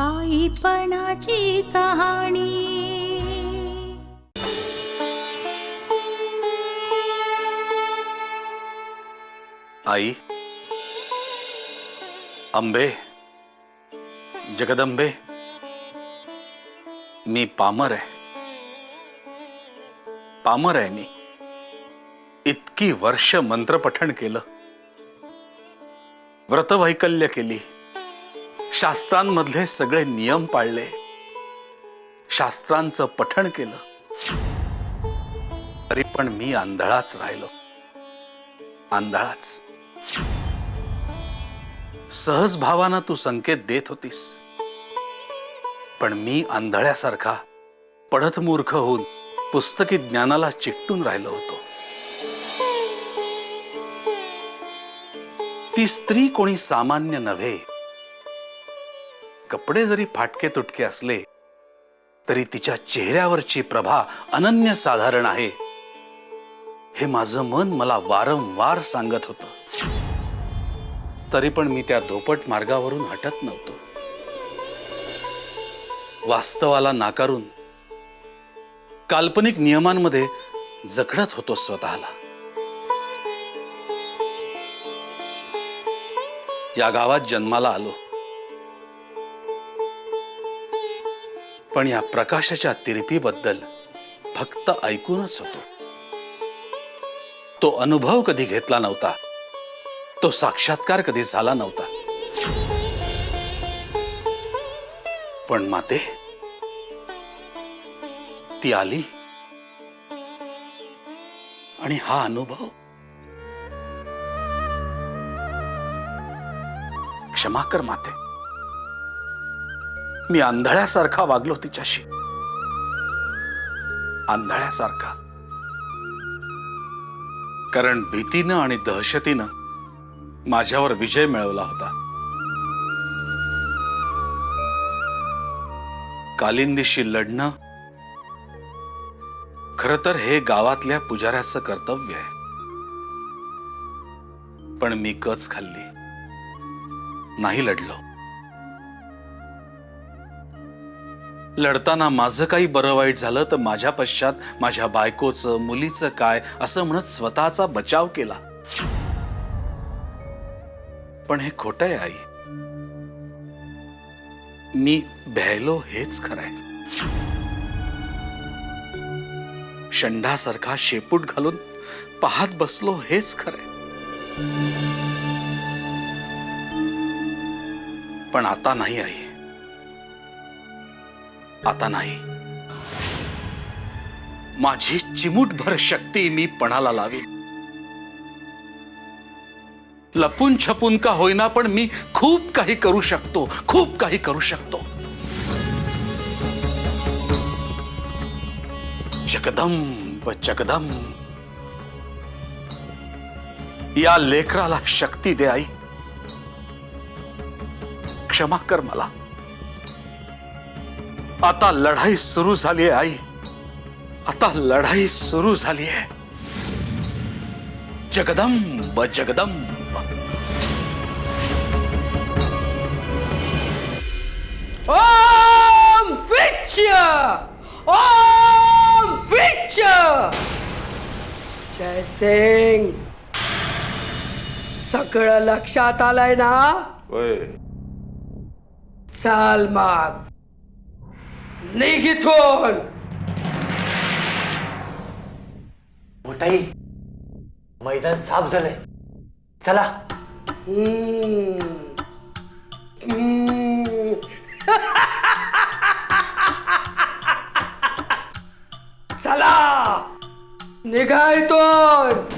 बाईपणाची कहाणी। आई, अंबे, जगदंबे, मी पामर आहे, पामर आहे मी। इतकी वर्ष मंत्रपठण केलं, व्रतवैकल्य केली, शास्त्रांमधले सगळे नियम पाळले, शास्त्रांचं पठण केलं, तरी पण मी आंधळाच राहिलो, आंधळाच। सहज भावानं तू संकेत देत होतीस, पण मी आंधळ्यासारखा पढत मूर्ख होऊन पुस्तकी ज्ञानाला चिकटून राहिलो होतो। ती स्त्री कोणी सामान्य नव्हे। कपडे जरी फाटके तुटके असले तरी तिच्या चेहऱ्यावरची प्रभा अनन्यसाधारण आहे, हे माझं मन मला वारंवार सांगत होतं। तरी पण मी त्या धोपट मार्गावरून हटत नव्हतो। वास्तवाला नाकारून काल्पनिक नियमांमध्ये जखडत होतो स्वतःला। या गावात जन्माला आलो, पण या प्रकाशाच्या तिरपीबद्दल फक्त ऐकूनच होतो। तो अनुभव कधी घेतला नव्हता, तो साक्षात्कार कधी झाला नव्हता। पण माते, ती आली आणि हा अनुभव। क्षमा कर माते, मी आंधळ्यासारखा वागलो तिच्याशी, आंधळ्यासारखा। कारण भीतीनं आणि दहशतीनं माझ्यावर विजय मिळवला होता। कालिंदीशी लढणं खरं तर हे गावातल्या पुजाऱ्याचं कर्तव्य आहे, पण मी कच खाल्ली, नाही लढलो। लढताना माझं काही बरं वाईट झालं तर माझ्या पश्चात माझ्या बायकोचं, मुलीचं काय असं म्हणत स्वतःचा बचाव केला। पण हे खोटं आहे आई, मी भ्यायलो हेच खरंय। षंढासारखा शेपूट घालून पाहत बसलो हेच खरंय। पण आता नाही आई, आता नाही। माझी चिमूटभर शक्ती मी पणाला लावीन। लपून छपून का होईना, पण मी खूप काही करू शकतो, खूप काही करू शकतो। जगदंब जगदंब, या लेकराला शक्ती दे आई, क्षमा कर मला। आता लढाई सुरू झाली आहे आई, आता लढाई सुरू झाली आहे। जगदंब जगदंब। ओम विच्च, ओम विच्च। जय सिंग, सगळं लक्षात आलंय ना? चाल मग, निघ इथून। मोठाई, मैदान साफ झालंय, चला। चला, निघा इथून।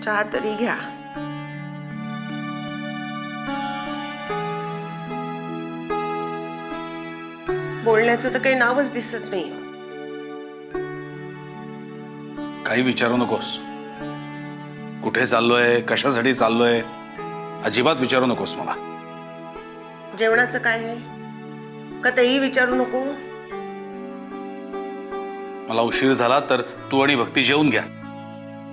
चहा तरी घ्या. बोलण्याचं तर काही नावच दिसत नाही. काही विचारू नकोस. कुठे चाललोय, कशासाठी चाललोय, अजिबात विचारू नकोस मला. जेवणाचं काय आहे का तेही विचारू नको. मला उशीर झाला तर तू आणि भक्ती जेवून घ्या.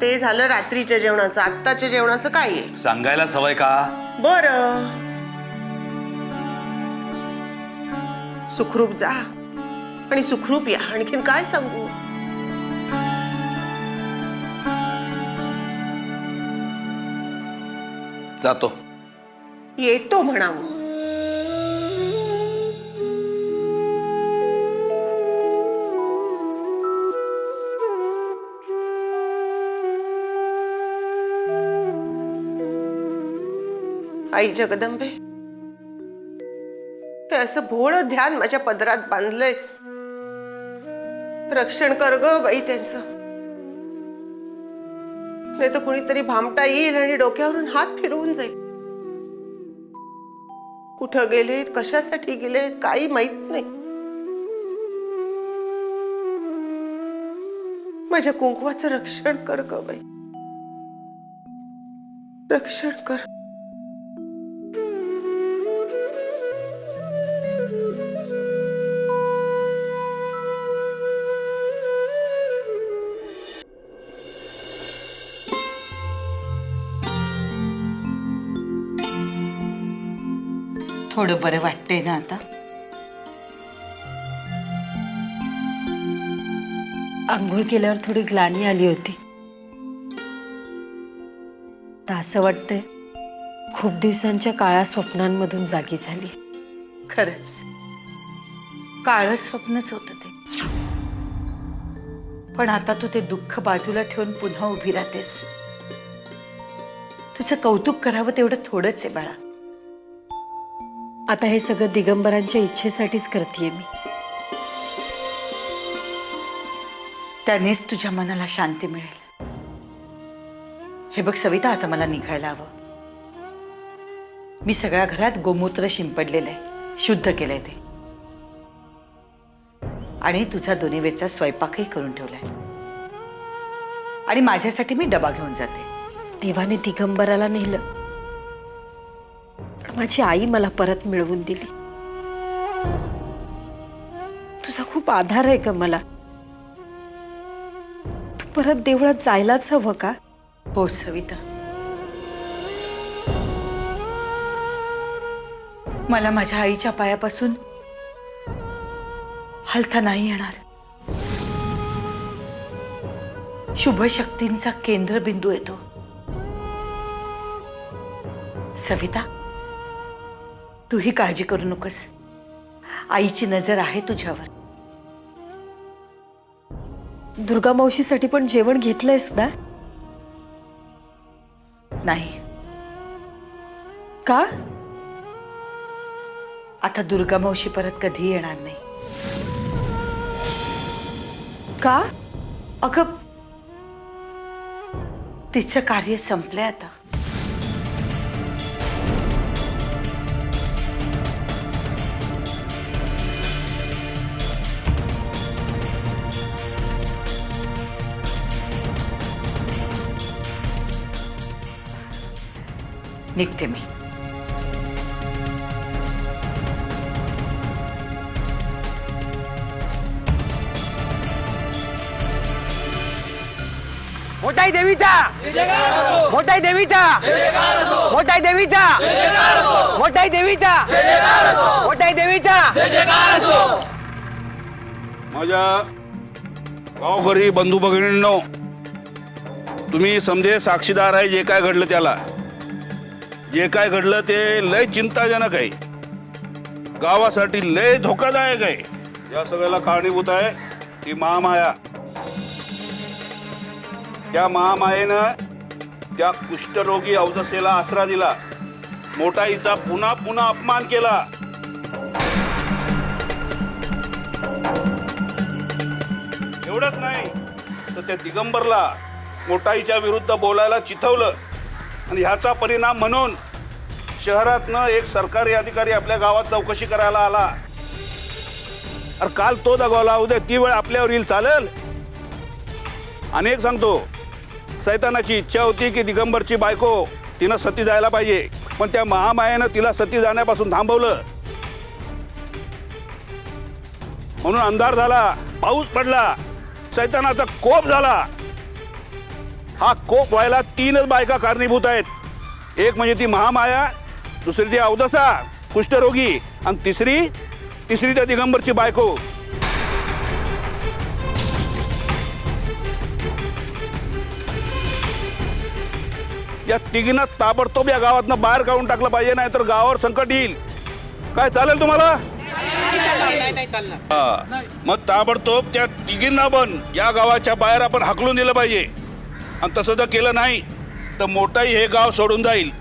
ते झालं रात्रीच्या जेवणाचं. आत्ताच्या जेवणाचं काय आहे सांगायला सवय का? बरं. सुखरूप जा आणि सुखरूप या. आणखीन काय सांगू. जातो. येतो म्हणावं. आई जगदंबे, हे असं भोळं ध्यान माझ्या पदरात बांधलंयस. रक्षण कर ग बाई त्यांचं. नाही तर कुणीतरी भामटा येईल आणि डोक्यावरून हात फिरवून जाईल. कुठं गेलेत, कशासाठी गेलेत, काही माहित नाही. माझ्या कुंकवाचं रक्षण कर ग बाई, रक्षण कर. थोडं बरं वाटतंय ना आता? आंघोळ केल्यावर थोडी ग्लानी आली होती. तर असं वाटतंय खूप दिवसांच्या काळ्या स्वप्नांमधून जागी झाली. खरंच काळं स्वप्नच होतं ते. पण आता तू ते दुःख बाजूला ठेवून पुन्हा उभी राहतेस. तुझं कौतुक करावं तेवढं थोडंच आहे बाळा. आता हे सगळं दिगंबरांच्या इच्छेसाठीच करतेय मी. त्यानेच तुझ्या मनाला शांती मिळेल. हे बघ सविता, आता मला निघायला हवं. मी सगळ्या घरात गोमूत्र शिंपडलेलं आहे, शुद्ध केलंय ते. आणि तुझा दोन्ही वेळचा स्वयंपाकही करून ठेवलाय. आणि माझ्यासाठी मी डबा घेऊन जाते. देवाने दिगंबराला नेलं, पण माझी आई मला परत मिळवून दिली. तुझा खूप आधार आहे का मला? तू परत देवळात जायलाच हवं का? हो सविता, मला माझ्या आईच्या पायापासून हलता नाही येणार. शुभ शक्तींचा केंद्रबिंदू येतो. सविता, तूही काळजी करू नकोस. आईची नजर आहे तुझ्यावर. दुर्गा मावशीसाठी पण जेवण घेतलंयस ना? नाही. का? आता दुर्गा मावशी परत कधी येणार नाही. का? अगं, तिचं कार्य संपलंय आता. निघते मी. मोठाई देवीचा, मोठाई देवीचा, मोठाई देवीचा, मोठाई देवीचा, मोठाई देवीचा. माझ्या गावकरी बंधू भगिनींनो, तुम्ही समजे साक्षीदार आहे जे काय घडलं त्याला. जे काय घडलं ते लय चिंताजनक आहे, गावासाठी लय धोकादायक आहे. या सगळ्याला कारणीभूत आहे ती महामाया. त्या महामायेनं त्या कुष्ठरोगी अवदसेला आसरा दिला, मोठाईचा पुन्हा पुन्हा अपमान केला. एवढंच नाही तर त्या दिगंबरला मोठाईच्या विरुद्ध बोलायला चिथवलं आणि ह्याचा परिणाम म्हणून शहरातनं एक सरकारी अधिकारी आपल्या गावात चौकशी करायला आला. अरे काल तो दगावला, उद्या ती वेळ आपल्यावर येईल, चालेल? अनेक सांगतो, सैतानाची इच्छा होती की दिगंबरची बायको तिनं सती जायला पाहिजे, पण त्या महामायेनं तिला सती जाण्यापासून थांबवलं. म्हणून अंधार झाला, पाऊस पडला, सैतानाचा कोप झाला. हा कोप व्हायला 3च बायका कारणीभूत आहेत. एक म्हणजे ती महामाया, दुसरी ती अवदसा कुष्ठरोगी, आणि तिसरी त्या दिगंबरची बायको. या तिघींना ताबडतोब या गावातनं बाहेर काढून टाकलं पाहिजे, नाही तर गावावर संकट येईल. काय चालेल तुम्हाला? हा, मग ताबडतोब त्या तिघींना पण या गावाच्या बाहेर आपण हाकलून दिलं पाहिजे. आणि तसं जर केलं नाही तर मोठाई हे गाव सोडून जाईल.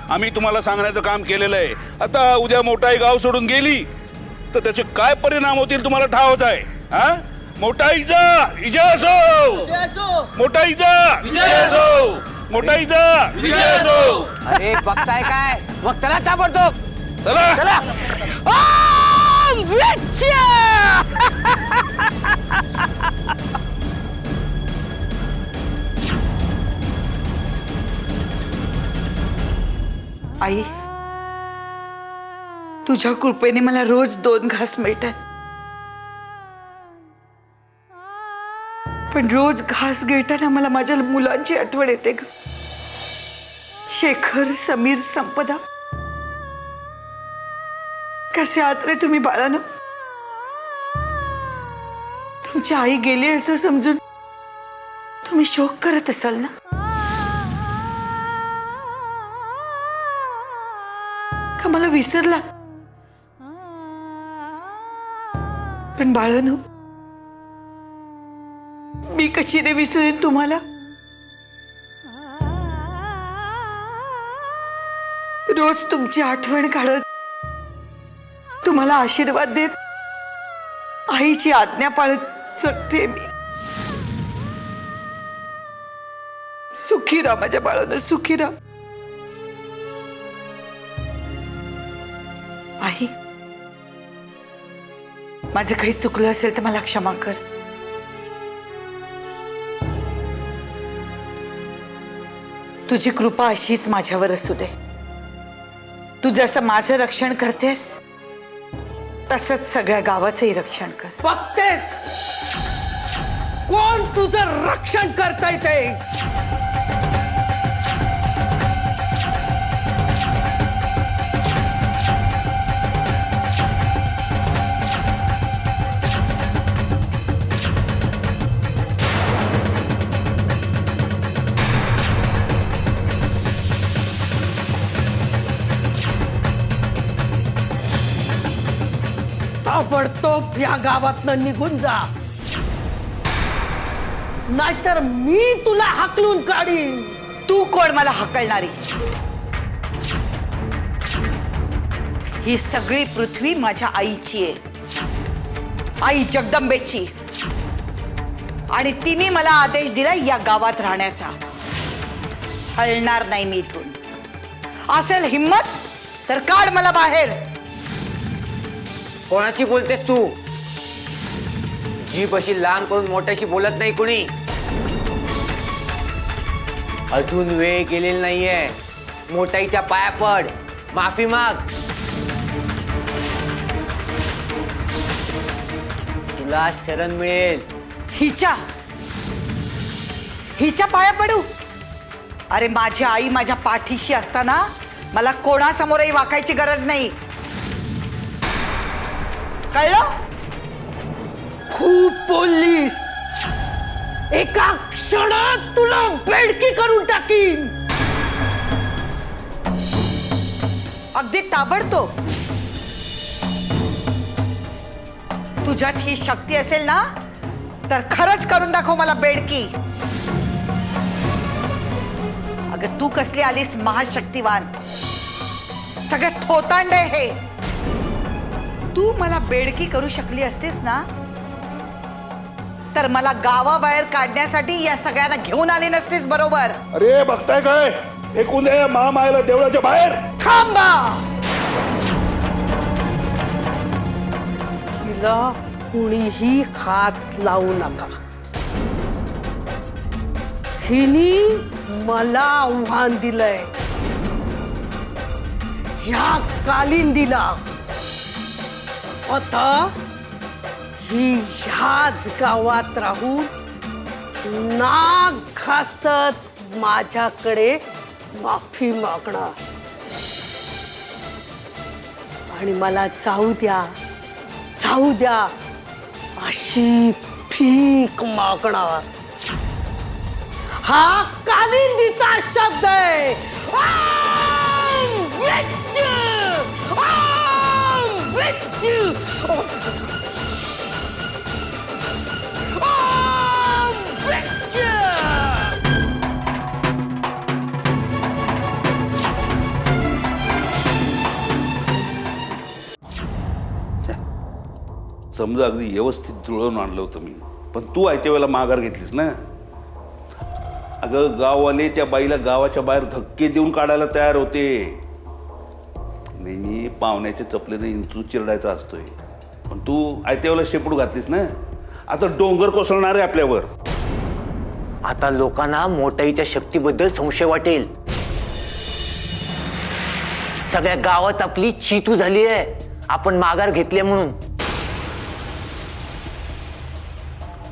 आम्ही तुम्हाला सांगण्याचं काम केलेलं आहे. आता उद्या मोठाई गाव सोडून गेली तर त्याचे काय परिणाम होतील तुम्हाला ठावच आहे. हा, मोठाईचा विजय असो, मोठाईचा विजय असो, मोठाईचा विजय असो. अरे बघताय काय? मग चला ताबडतोब. चला चला. आई, तुझ्या कृपेने मला रोज 2 घास मिळतात, पण रोज घास गिळताना मला माझ्या मुलांची आठवण येते ग. शेखर, समीर, संपदा, कसे आहात रे तुम्ही बाळांनो? तुमची आई गेली असं समजून तुम्ही शोक करत असाल ना? का मला विसरला? पण बाळांनो, मी कशी रे विसरेन तुम्हाला? रोज तुमची आठवण काढत, तुम्हाला आशीर्वाद देत, आईची आज्ञा पाळत जगते मी. सुखी राहा माझ्या बाळानं, सुखी राहा. आई, माझं काही चुकलं असेल तर मला क्षमा कर. तुझी कृपा अशीच माझ्यावर असू दे. तू जसं माझं रक्षण करतेस तसंच सगळ्या गावाचंही रक्षण कर. बघतेच कोण तुझं रक्षण करताय ते. ताबडतोब या गावातनं निघून जा, नाहीतर मी तुला हाकलून काढीन. तू कोण मला हकलणारी? ही सगळी पृथ्वी माझ्या आईची आहे, आई जगदंबेची. आणि तिने मला आदेश दिला या गावात राहण्याचा. हलणार नाही मी इथून. असेल हिम्मत तर काढ मला बाहेर. कोणाची बोलतेस तू? जीभ अशी लहान करून मोठ्याशी बोलत नाही कुणी. अजून वेळ गेलेली नाहीये. मोठाईच्या पाया पड, माफी माग. तुला शरण मिळेल. हिच्या पाया पडू? अरे माझी आई माझ्या पाठीशी असताना मला कोणासमोरही वाकायची गरज नाही, कळलं? खूप बोललीस. एका क्षणात तुला बेडकी करून टाकीन. अगदी ताबडतोब. तुझ्यात ही शक्ती असेल ना तर खरंच करून दाखव मला बेडकी. अगं तू कसली आलीस महाशक्तिवान, सगळं थोतांड आहे हे. तू मला बेडकी करू शकली असतेस ना तर मला गावाबाहेर काढण्यासाठी या सगळ्यांना घेऊन आले नसतेस बरोबर. अरे बघताय काय फेकून दे महामायला देवळाच्या बाहेर. थांबा. तिला कुणीही हात लावू नका. हिनी मला आव्हान दिलंय. ह्या कालिंदीला आता ही ह्याच गावात राहून नाक घासत माझ्याकडे माफी मागणार आणि मला जाऊ द्या अशी भीक मागणार. हा कालिंदीचा शब्द आहे. ओम विच्छु! ओम विच्छु! ओम विच्छु! समजा अगदी व्यवस्थित जुळवून आणलं होतं मी, पण तू आयत्या वेळेला माघार घेतलीस ना. अगं गाववाले त्या बाईला गावाच्या बाहेर धक्के देऊन काढायला तयार होते. नेहमी पाहुण्याच्या चपलेने इंचू चिरडायचा असतोय, पण तू आयत्या वेळेला शेपूट घातलीस ना. आता डोंगर कोसळणार आहे आपल्यावर. आता लोकांना मोठाईच्या शक्तीबद्दल संशय वाटेल. सगळ्या गावात आपली चीतू झाली आहे आपण माघार घेतली म्हणून.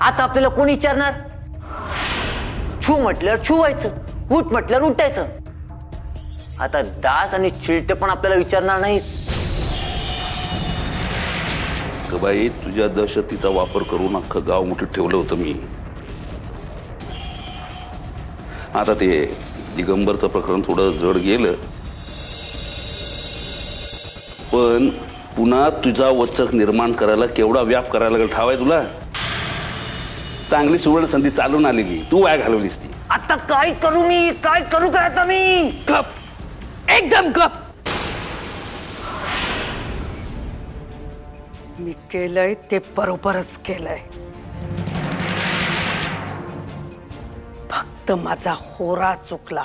आता आपल्याला कोण विचारणार? छू म्हटल्यावर छू व्हायचं, उठ म्हटल्यावर उठायचं. आता दास आणि चिलटे पण आपल्याला विचारणार नाहीत. बाई तुझ्या दहशतीचा वापर करून अख्खं गाव मोठं ठेवलं होतं मी. आता ते दिगंबरचं प्रकरण थोडं जड गेलं, पण पुन्हा तुझा वचक निर्माण करायला केवढा व्याप करायला लागला ठावाय तुला. चांगली सुवर्ण संधी चालून आलेली, तू वाया घालवलीस ती. आता काय करू मी, काय करू का आता मी? गप, एकदम गप. मी केलंय ते बरोबरच केलंय. फक्त माझा होरा चुकला.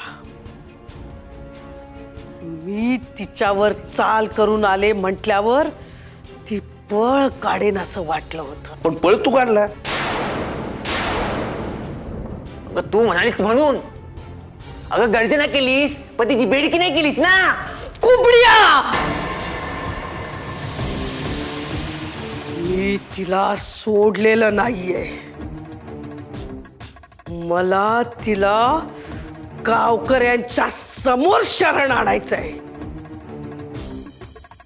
मी तिच्यावर चाल करून आले म्हटल्यावर ती पळ काढेन असं वाटलं होतं. पण पळ तू काढला. अगं तू म्हणालीस म्हणून. अगं गर्जना केलीस पण तिची बेडकी नाही केलीस ना. कुबड्या, मी तिला सोडलेलं नाहीये. मला तिला गावकऱ्यांच्या समोर शरण आणायचंय.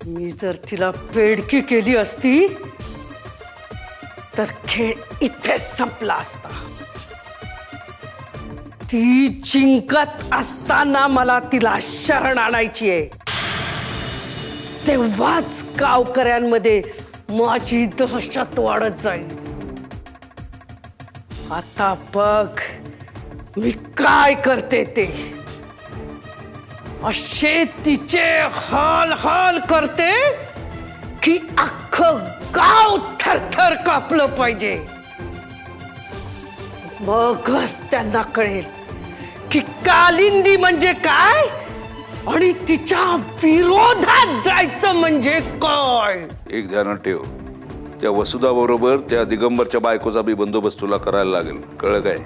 मी जर तिला बेडकी केली असती तर खेळ इथेच संपला असता. ती जिंकत असताना मला तिला शरण आणायची आहे. तेव्हाच गावकऱ्यांमध्ये माझी दहशत वाढत जाईल. आता बघ मी काय करते ते. असे तिचे हाल हाल करते की अख्खं गाव थरथर कापलं पाहिजे. मगच त्यांना कळेल की कालिंदी म्हणजे काय आणि तिच्या विरोधात जायचं म्हणजे काय. एक ध्यानात ठेव, त्या वसुधा बरोबर त्या दिगंबरच्या बायकोचा बी बंदोबस्त तुला करायला लागेल, कळलं काय?